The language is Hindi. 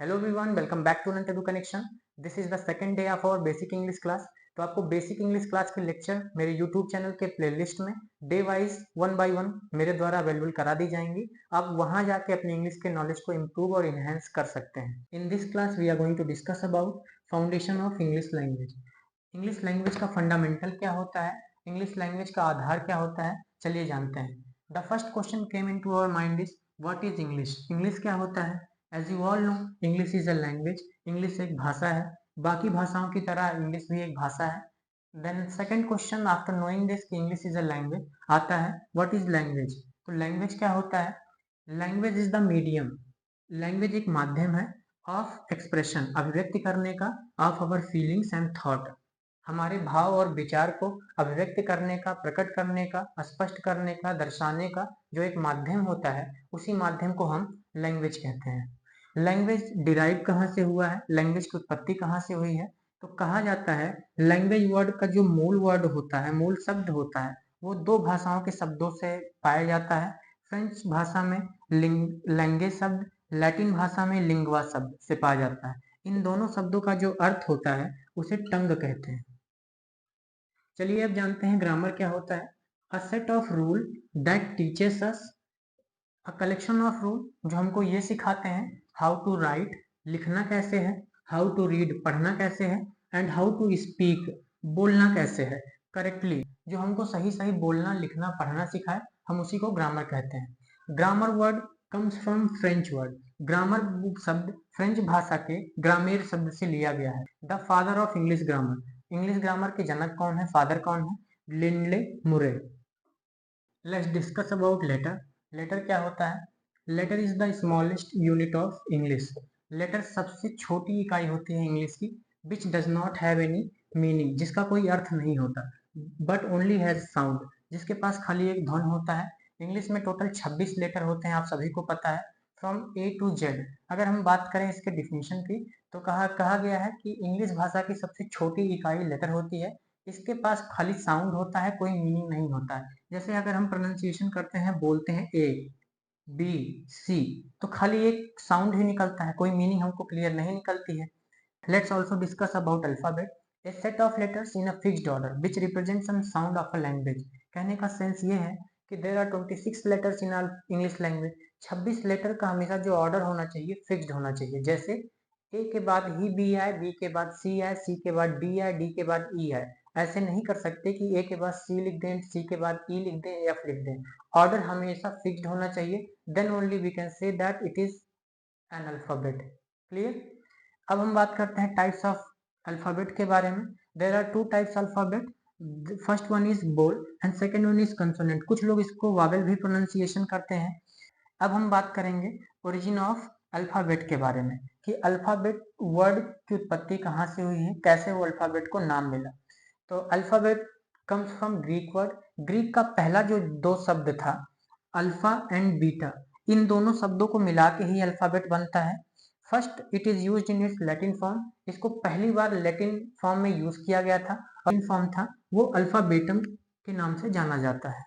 Hello everyone, welcome back to Telugu connection. This is the second day of our basic English class. तो आपको बेसिक इंग्लिश क्लास के लेक्चर मेरे यूट्यूब चैनल के प्लेलिस्ट में डे वाइज 1 बाय 1 मेरे द्वारा अवेलेबल करा दी जाएंगी। आप वहां जाके अपने इंग्लिश के नॉलेज को इम्प्रूव और इनहेंस कर सकते हैं। In this class we are going to discuss about foundation of English language. English language का फंडामेंटल क्या होता है, इंग्लिश लैंग्वेज का आधार क्या होता है, चलिए जानते हैं। The first question came into our mind is what is English. English क्या होता है? As you all know, English is a language. English एक भाषा है, बाकी भाषाओं की तरह इंग्लिश भी एक भाषा है। Then second question after knowing this कि इंग्लिश इज अ लैंग्वेज आता है व्हाट इज लैंग्वेज। तो लैंग्वेज क्या होता है? Language is the medium. Language एक माध्यम है ऑफ एक्सप्रेशन, अभिव्यक्ति करने का, of our feelings and thought, हमारे भाव और विचार को अभिव्यक्त करने का, प्रकट करने का, स्पष्ट करने का, दर्शाने का जो एक माध्यम होता है, उसी माध्यम को हम लैंग्वेज कहते हैं। लैंग्वेज डिराइव कहाँ से हुआ है, लैंग्वेज की उत्पत्ति कहाँ से हुई है? तो कहा जाता है लैंग्वेज वर्ड का जो मूल वर्ड होता है, मूल शब्द होता है, वो दो भाषाओं के शब्दों से पाया जाता है। फ्रेंच भाषा में लैंग्वेज शब्द, लैटिन भाषा में लिंगवा शब्द से पाया जाता है। इन दोनों शब्दों का जो अर्थ होता है उसे टंग कहते हैं। चलिए अब जानते हैं ग्रामर क्या होता है। A set of rule that teaches us, a collection of rule जो हमको ये सिखाते हैं हाउ टू राइट, लिखना कैसे है, हाउ टू रीड, पढ़ना कैसे है, एंड हाउ टू स्पीक, बोलना कैसे है करेक्टली। जो हमको सही सही बोलना, लिखना, पढ़ना सिखाए, हम उसी को ग्रामर कहते हैं। Grammar word comes from French word. Grammar शब्द फ्रेंच भाषा के ग्रामेर शब्द से लिया गया है। The father of English grammar, English grammar के जनक कौन है, फादर कौन है? Lindley Murray. Let's discuss about letter. Letter क्या होता है? Letter is the smallest unit of English. Letter सबसे छोटी इकाई होती है इंग्लिश की, which does not have any meaning, जिसका कोई अर्थ नहीं होता, बट ओनली हैज साउंड, जिसके पास खाली एक ध्वन होता है। इंग्लिश में टोटल 26 लेटर होते हैं, आप सभी को पता है, फ्रॉम ए टू जेड। अगर हम बात करें इसके डिफिनीशन की, तो कहा गया है कि इंग्लिश भाषा की सबसे छोटी इकाई लेटर होती है। इसके पास खाली साउंड होता है, कोई मीनिंग नहीं होता है। जैसे अगर हम प्रोनाउंसिएशन करते हैं, बोलते हैं ए बी सी, तो खाली एक साउंड ही निकलता है, कोई मीनिंग हमको क्लियर नहीं निकलती है। Let's also discuss about alphabet. A set of letters in a fixed order which represent some sound of a language. कहने का सेंस ये है कि there are 26 letters in English language. 26 letter का हमेशा जो ऑर्डर होना चाहिए फिक्स्ड होना चाहिए। जैसे ए के बाद ही बी आए, बी के बाद सी आए, सी के बाद डी आए, डी के बाद ई आए। ऐसे नहीं कर सकते कि ए के बाद सी लिख दें, सी के बाद ई लिख दें, एफ लिख दें। ऑर्डर हमेशा फिक्स्ड होना चाहिए, then only we can say that it is an alphabet. Clear? अब हम बात करते हैं टाइप्स ऑफ अल्फाबेट के बारे में। There are two types alphabet, first one is vowel and second one is consonant. कुछ लोग इसको वावेल भी प्रोनाउंसिएशन करते हैं। अब हम बात करेंगे ओरिजिन ऑफ अल्फाबेट के बारे में, कि अल्फाबेट वर्ड की उत्पत्ति कहाँ से हुई है, कैसे वो अल्फाबेट को नाम मिला। तो alphabet comes from Greek word. Greek का पहला जो दो शब्द था, अल्फा एंड बीटा, इन दोनों शब्दों को मिला के ही अल्फाबेट बनता है। First it is used in its Latin form. इसको पहली बार लैटिन फॉर्म में यूज किया गया था। लैटिन फॉर्म था वो अल्फाबेटम के नाम से जाना जाता है।